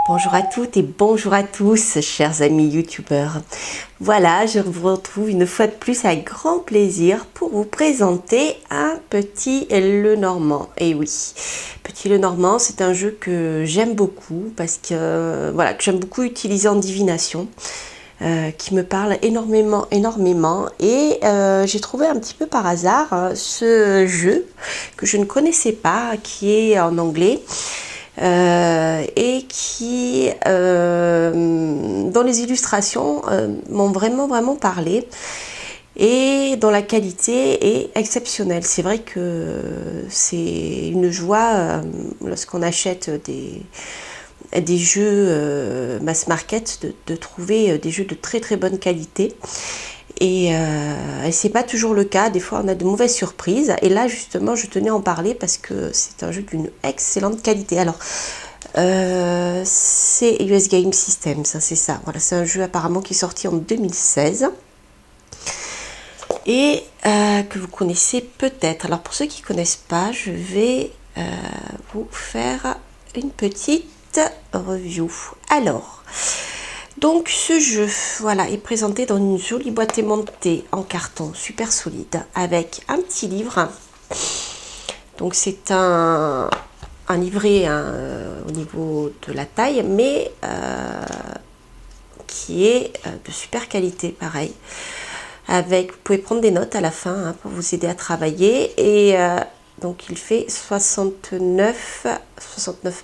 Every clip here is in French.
Bonjour à toutes et bonjour à tous, chers amis youtubeurs. Voilà, je vous retrouve une fois de plus avec grand plaisir pour vous présenter un petit Lenormand. Et oui, petit Lenormand, c'est un jeu que j'aime beaucoup parce que voilà, que j'aime beaucoup utiliser en divination. Qui me parle énormément et j'ai trouvé un petit peu par hasard ce jeu que je ne connaissais pas, qui est en anglais et qui dans les illustrations m'ont vraiment parlé et dont la qualité est exceptionnelle. C'est vrai que c'est une joie lorsqu'on achète des jeux mass market de trouver des jeux de très bonne qualité et c'est pas toujours le cas. Des fois on a de mauvaises surprises et là justement je tenais à en parler parce que c'est un jeu d'une excellente qualité. Alors c'est US Game Systems, hein, c'est ça, voilà, c'est un jeu apparemment qui est sorti en 2016 et que vous connaissez peut-être. Alors pour ceux qui ne connaissent pas, je vais vous faire une petite review. Alors, donc ce jeu, voilà, est présenté dans une jolie boîte aimantée en carton super solide avec un petit livre. Donc c'est un livret au niveau de la taille, mais qui est de super qualité, pareil. Avec, vous pouvez prendre des notes à la fin pour vous aider à travailler et donc il fait 69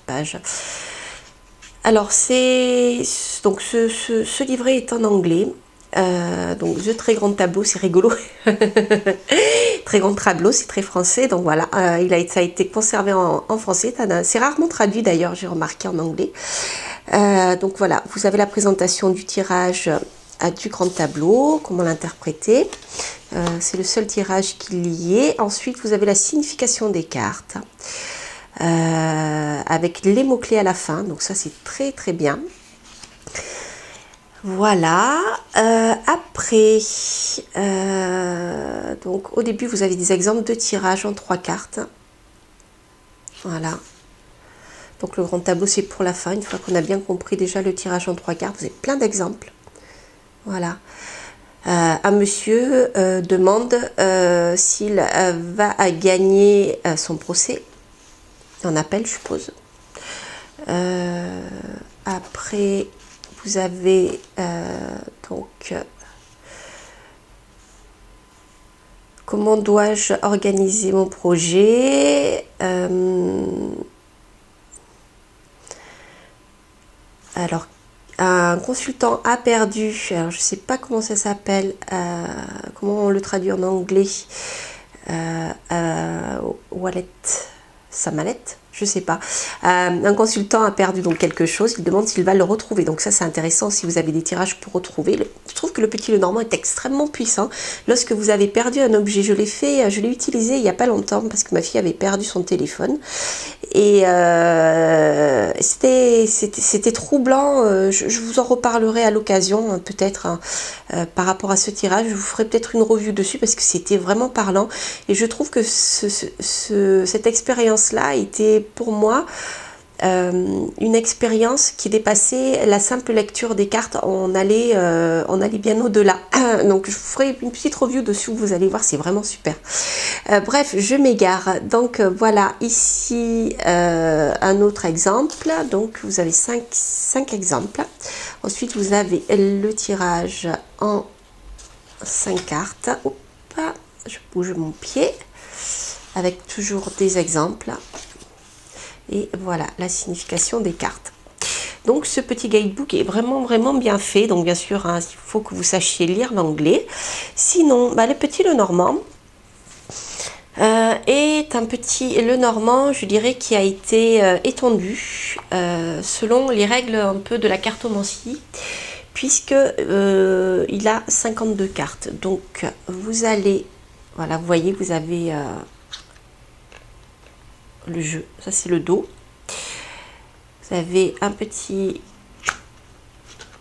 pages. Alors donc ce livret est en anglais. Donc The Très Grand Tableau, c'est rigolo. Très Grand Tableau, c'est très français. Donc voilà, ça a été conservé en français. C'est rarement traduit d'ailleurs, j'ai remarqué, en anglais. Donc voilà, vous avez la présentation du tirage du Grand Tableau, comment l'interpréter. C'est le seul tirage qu'il y ait. Ensuite, vous avez la signification des cartes. Avec les mots-clés à la fin, donc ça c'est très bien. Voilà, après, donc au début vous avez des exemples de tirage en 3 cartes. Voilà, donc le Grand Tableau c'est pour la fin, une fois qu'on a bien compris déjà le tirage en 3 cartes, vous avez plein d'exemples. Voilà. Un monsieur demande s'il va gagner son procès. En appel, je suppose. Après, vous avez donc comment dois-je organiser mon projet. Alors, un consultant a perdu. Alors, je ne sais pas comment ça s'appelle. Comment on le traduit en anglais. Wallet. Sa mallette, je sais pas. Un consultant a perdu donc quelque chose, il demande s'il va le retrouver. Donc ça c'est intéressant si vous avez des tirages pour retrouver. Je trouve que le petit Lenormand est extrêmement puissant. Lorsque vous avez perdu un objet, je l'ai utilisé il y a pas longtemps parce que ma fille avait perdu son téléphone et c'était troublant. Je vous en reparlerai à l'occasion peut-être par rapport à ce tirage. Je vous ferai peut-être une review dessus parce que c'était vraiment parlant et je trouve que cette expérience là était pour moi une expérience qui dépassait la simple lecture des cartes. On allait bien au-delà. Donc je vous ferai une petite review dessus, vous allez voir, c'est vraiment super. Bref, je m'égare. Donc voilà, ici un autre exemple. Donc vous avez 5 exemples. Ensuite vous avez le tirage en 5 cartes. Hop, je bouge mon pied. Avec toujours des exemples et voilà la signification des cartes. Donc ce petit guidebook est vraiment bien fait. Donc bien sûr hein, il faut que vous sachiez lire l'anglais, sinon le petit Lenormand est un petit Lenormand, je dirais, qui a été étendu selon les règles un peu de la cartomancie, puisque il a 52 cartes. Donc vous allez, voilà, vous voyez, vous avez le jeu, ça c'est le dos. Vous avez un petit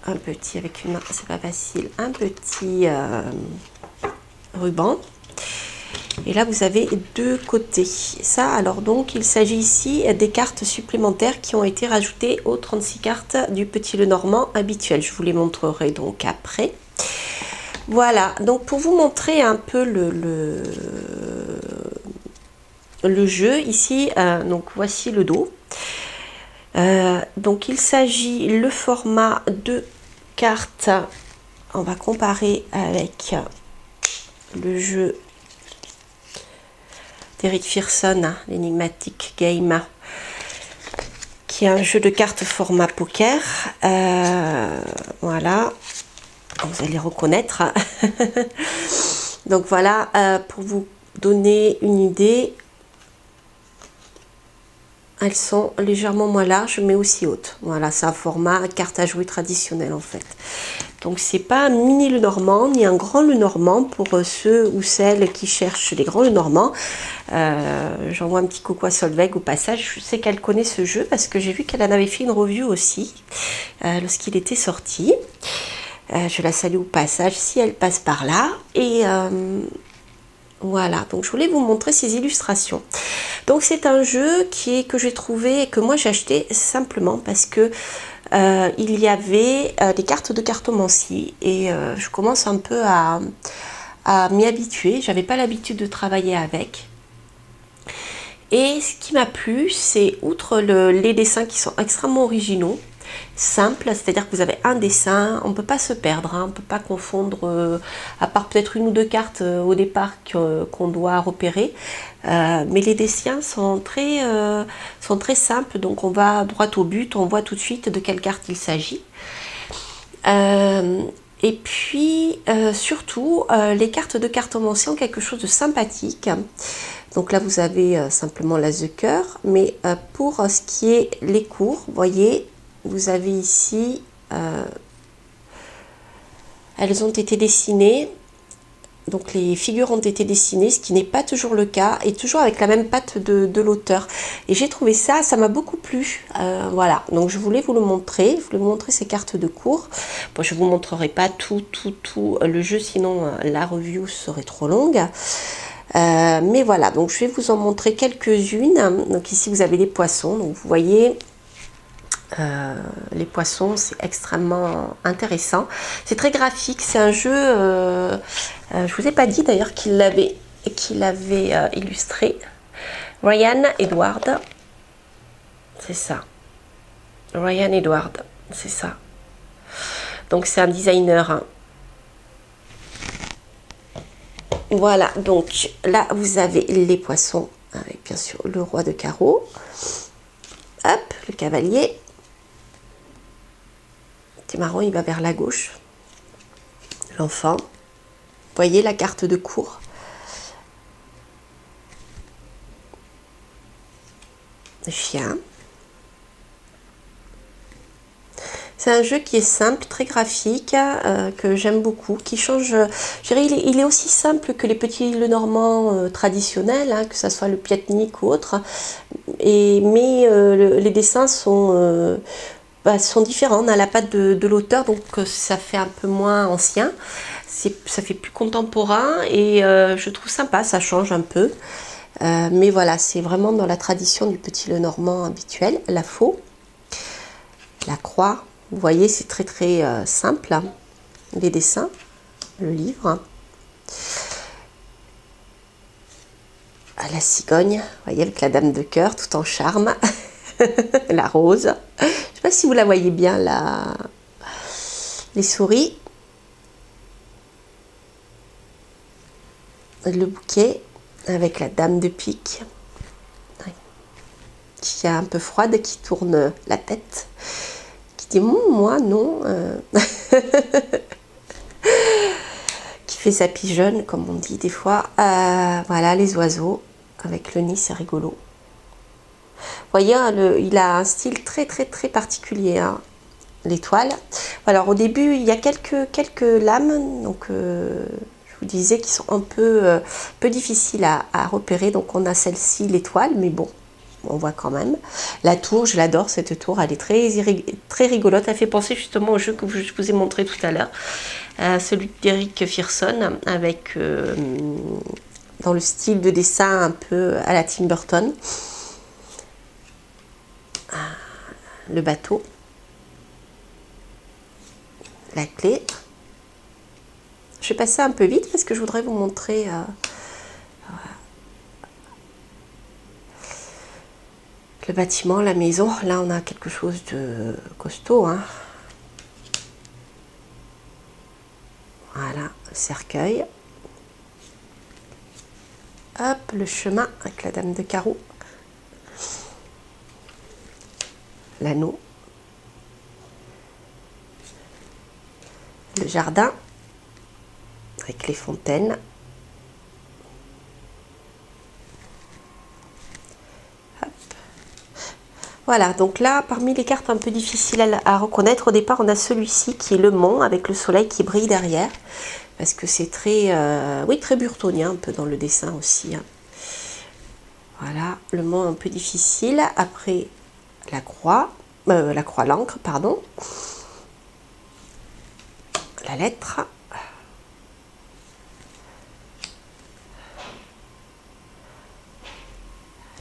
avec une main, c'est pas facile, un petit ruban. Et là, vous avez deux côtés. Ça, alors donc, il s'agit ici des cartes supplémentaires qui ont été rajoutées aux 36 cartes du Petit Lenormand habituel. Je vous les montrerai donc après. Voilà, donc pour vous montrer un peu le jeu, ici, donc voici le dos. Donc il s'agit le format de cartes. On va comparer avec le jeu d'Eric Pearson, l'Enigmatic Game, qui est un jeu de cartes format poker. Voilà, vous allez reconnaître. Donc voilà, pour vous donner une idée, elles sont légèrement moins larges mais aussi hautes. Voilà, c'est un format carte à jouer traditionnel en fait. Donc c'est pas un mini Lenormand ni un grand Lenormand pour ceux ou celles qui cherchent les grands Lenormands. J'envoie un petit coucou à Solveig au passage. Je sais qu'elle connaît ce jeu parce que j'ai vu qu'elle en avait fait une review aussi lorsqu'il était sorti. Je la salue au passage si elle passe par là. Et voilà, donc je voulais vous montrer ces illustrations. Donc c'est un jeu que j'ai trouvé et que moi j'ai acheté simplement parce que il y avait des cartes de cartomancie et je commence un peu à m'y habituer. J'avais pas l'habitude de travailler avec. Et ce qui m'a plu, c'est outre les dessins qui sont extrêmement originaux, simples, c'est-à-dire que vous avez un dessin, on ne peut pas se perdre, hein, on ne peut pas confondre, à part peut-être une ou deux cartes au départ qu'on doit repérer, mais les dessins sont très simples, donc on va droit au but, on voit tout de suite de quelle carte il s'agit. Et puis surtout, les cartes de cartomancie ont quelque chose de sympathique. Donc là, vous avez simplement l'as de cœur, mais pour ce qui est les cours, vous voyez, vous avez ici, elles ont été dessinées, donc les figures ont été dessinées, ce qui n'est pas toujours le cas, et toujours avec la même patte de l'auteur. Et j'ai trouvé ça m'a beaucoup plu. Voilà, donc je voulais vous le montrer, ces cartes de cours. Bon, je ne vous montrerai pas tout le jeu, sinon la review serait trop longue. Mais voilà, donc je vais vous en montrer quelques-unes. Donc ici vous avez les poissons, donc vous voyez les poissons, c'est extrêmement intéressant, c'est très graphique, c'est un jeu, je vous ai pas dit d'ailleurs qu'il l'avait illustré, Ryan Edward, c'est ça, Ryan Edward, c'est ça, donc c'est un designer, hein. Voilà, donc là vous avez les poissons avec bien sûr le roi de carreau, hop, le cavalier, c'est marrant, il va vers la gauche, l'enfant, vous voyez la carte de cour, le chien. C'est un jeu qui est simple, très graphique, que j'aime beaucoup, qui change, je dirais, il est aussi simple que les petits Lenormand traditionnels, hein, que ce soit le Piatnik ou autre, mais les dessins sont différents, on a la patte de l'auteur, donc ça fait un peu moins ancien, ça fait plus contemporain, et je trouve sympa, ça change un peu, mais voilà, c'est vraiment dans la tradition du Petit Lenormand habituel, la faux, la croix. Vous voyez, c'est très simple, hein, les dessins, le livre. La cigogne, vous voyez, avec la dame de cœur, tout en charme. La rose. Je ne sais pas si vous la voyez bien, les souris. Le bouquet, avec la dame de pique, qui est un peu froide, qui tourne la tête. Moi non, qui fait sa pigeonne comme on dit des fois. Voilà les oiseaux avec le nid, c'est rigolo. Vous voyez, il a un style très particulier, hein, l'étoile. Alors au début il y a quelques lames, donc je vous disais qui sont un peu difficiles à repérer. Donc on a celle-ci, l'étoile, mais bon, on voit quand même. La tour, je l'adore cette tour, elle est très rigolote, elle fait penser justement au jeu que je vous ai montré tout à l'heure, celui d'Eric Pearson avec dans le style de dessin un peu à la Tim Burton. Le bateau, la clé. Je vais passer un peu vite parce que je voudrais vous montrer le bâtiment, la maison. Là, on a quelque chose de costaud, hein. Voilà, le cercueil. Hop, le chemin avec la dame de carreau. L'anneau. Le jardin avec les fontaines. Hop. Voilà, donc là, parmi les cartes un peu difficiles à reconnaître, au départ, on a celui-ci qui est le mont avec le soleil qui brille derrière. Parce que c'est très, oui, très burtonien un peu dans le dessin aussi, hein. Voilà, le mont un peu difficile. Après, la croix, l'encre, pardon. La lettre.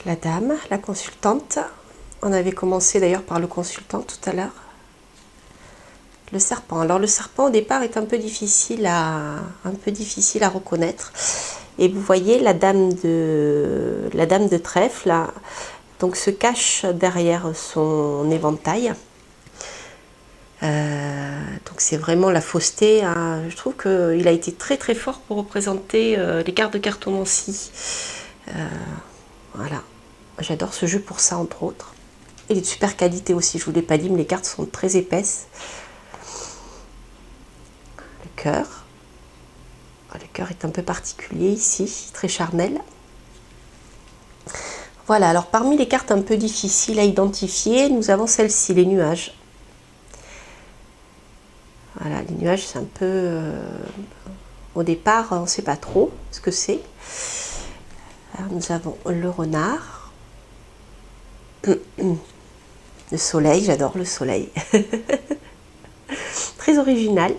La dame, la consultante. On avait commencé d'ailleurs par le consultant tout à l'heure. Le serpent. Alors le serpent au départ est un peu difficile à reconnaître. Et vous voyez la dame de trèfle là, donc se cache derrière son éventail. Donc c'est vraiment la fausseté, hein. Je trouve qu'il a été très très fort pour représenter les cartes de cartomancie. Voilà, j'adore ce jeu pour ça entre autres. Il est de super qualité aussi, je ne vous l'ai pas dit, mais les cartes sont très épaisses. Le cœur. Le cœur est un peu particulier ici, très charnel. Voilà, alors parmi les cartes un peu difficiles à identifier, nous avons celle-ci, les nuages. Voilà, les nuages, c'est un peu... au départ, on ne sait pas trop ce que c'est. Alors, nous avons le renard. Le soleil, j'adore le soleil. Très original.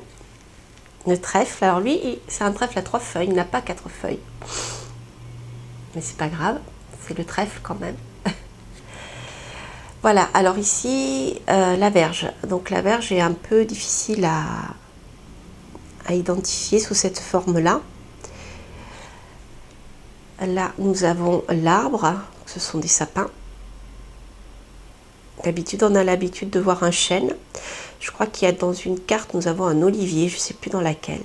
Le trèfle, alors lui, c'est un trèfle à 3 feuilles, il n'a pas 4 feuilles. Mais c'est pas grave, c'est le trèfle quand même. Voilà, alors ici, la verge. Donc la verge est un peu difficile à identifier sous cette forme-là. Là, nous avons l'arbre, ce sont des sapins. D'habitude, on a l'habitude de voir un chêne. Je crois qu'il y a dans une carte, nous avons un olivier, je ne sais plus dans laquelle.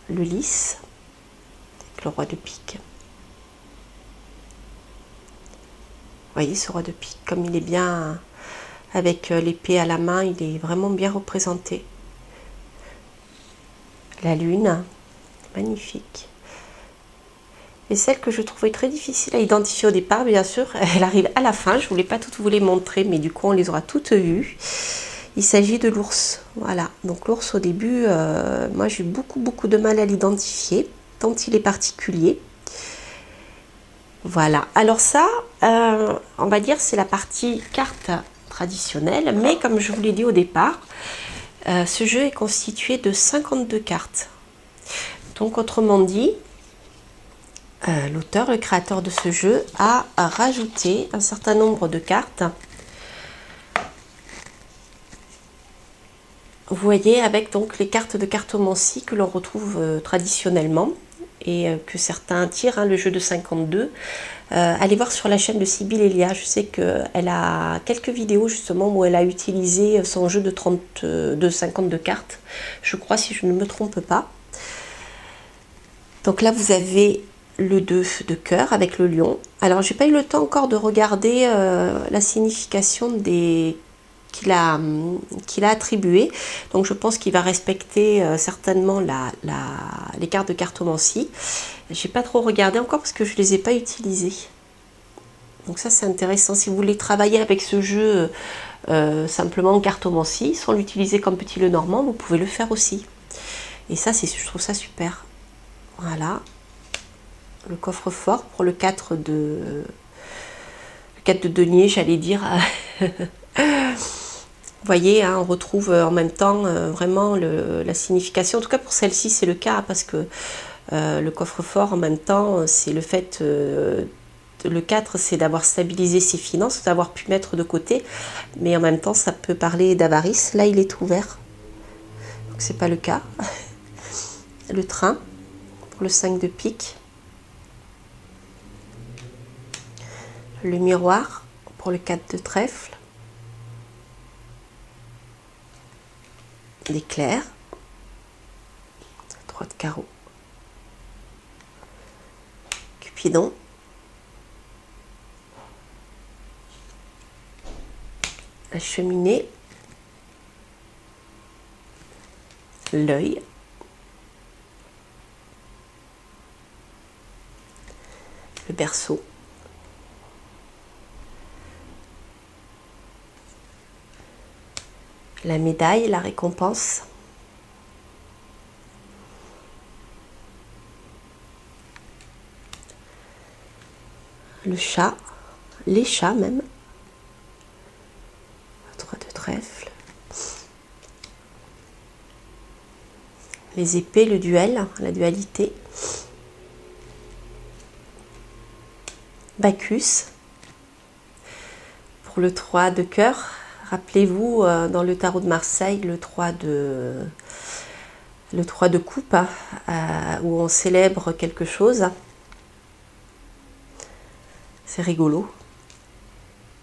Le lys, avec le roi de pique. Vous voyez ce roi de pique, comme il est bien avec l'épée à la main, il est vraiment bien représenté. La lune, magnifique. Et celle que je trouvais très difficile à identifier au départ, bien sûr, elle arrive à la fin. Je ne voulais pas toutes vous les montrer, mais du coup, on les aura toutes vues. Il s'agit de l'ours. Voilà, donc l'ours au début, moi j'ai eu beaucoup de mal à l'identifier, tant il est particulier. Voilà, alors ça, on va dire c'est la partie carte traditionnelle, mais comme je vous l'ai dit au départ, ce jeu est constitué de 52 cartes. Donc autrement dit, l'auteur, le créateur de ce jeu, a rajouté un certain nombre de cartes. Vous voyez, avec donc les cartes de cartomancie que l'on retrouve traditionnellement et que certains tirent, hein, le jeu de 52. Allez voir sur la chaîne de Sybille Elia, je sais qu'elle a quelques vidéos justement où elle a utilisé son jeu de 52 cartes, je crois, si je ne me trompe pas. Donc là, vous avez le 2 de cœur avec le lion. Alors, j'ai pas eu le temps encore de regarder la signification qu'il a attribué. Donc, je pense qu'il va respecter certainement les cartes de cartomancie. J'ai pas trop regardé encore parce que je les ai pas utilisées. Donc ça, c'est intéressant. Si vous voulez travailler avec ce jeu simplement en cartomancie, sans l'utiliser comme petit Lenormand, vous pouvez le faire aussi. Et ça, je trouve ça super. Voilà. Le coffre-fort pour le 4 de denier, j'allais dire. Vous voyez, hein, on retrouve en même temps vraiment la signification. En tout cas, pour celle-ci, c'est le cas parce que Le coffre-fort, en même temps, c'est le fait... le 4, c'est d'avoir stabilisé ses finances, d'avoir pu mettre de côté. Mais en même temps, ça peut parler d'avarice. Là, il est ouvert. Donc, c'est pas le cas. Le train, pour le 5 de pique. Le miroir, pour le 4 de trèfle. L'éclair. 3 de carreau. Cupidon. La cheminée. L'œil. Le berceau. La médaille, la récompense. Le chat, les chats même. 3 de trèfle. Les épées, le duel, la dualité. Bacchus. Pour le 3 de cœur, rappelez-vous, dans le tarot de Marseille, le 3 de coupe, où on célèbre quelque chose. C'est rigolo.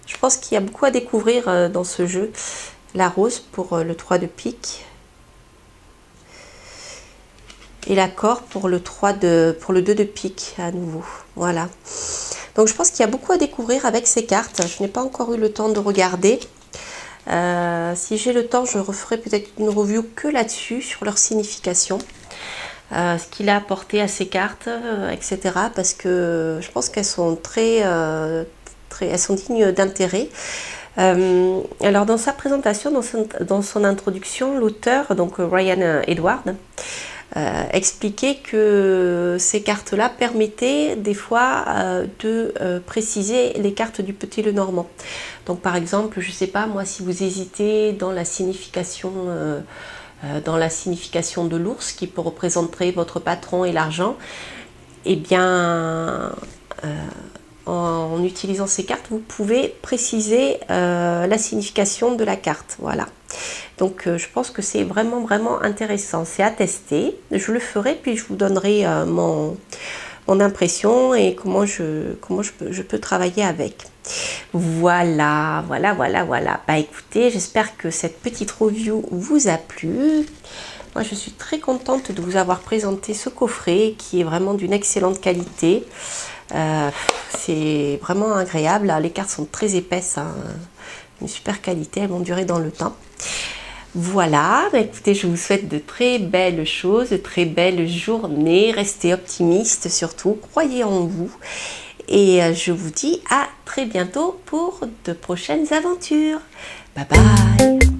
Je pense qu'il y a beaucoup à découvrir dans ce jeu. La rose pour le 3 de pique. Et l'accord pour le 2 de pique à nouveau. Voilà. Donc je pense qu'il y a beaucoup à découvrir avec ces cartes. Je n'ai pas encore eu le temps de regarder. Si j'ai le temps, je referai peut-être une review que là-dessus, sur leur signification. Ce qu'il a apporté à ces cartes, etc. Parce que je pense qu'elles sont elles sont dignes d'intérêt. Alors dans sa présentation, dans son introduction, l'auteur, donc Ryan Edward, expliquait que ces cartes-là permettaient des fois de préciser les cartes du Petit Lenormand. Donc par exemple, je ne sais pas moi, si vous hésitez dans la signification de l'ours qui peut représenter votre patron et l'argent, eh bien en utilisant ces cartes, vous pouvez préciser la signification de la carte. Voilà. Donc je pense que c'est vraiment intéressant. C'est à tester. Je le ferai, puis je vous donnerai mon impression et comment je peux travailler avec. Voilà. Bah écoutez, j'espère que cette petite review vous a plu. Moi, je suis très contente de vous avoir présenté ce coffret qui est vraiment d'une excellente qualité. C'est vraiment agréable. Les cartes sont très épaisses, hein. Une super qualité, elles vont durer dans le temps. Voilà, bah écoutez, je vous souhaite de très belles choses, de très belles journées. Restez optimistes surtout, croyez en vous. Et je vous dis à très bientôt pour de prochaines aventures. Bye bye!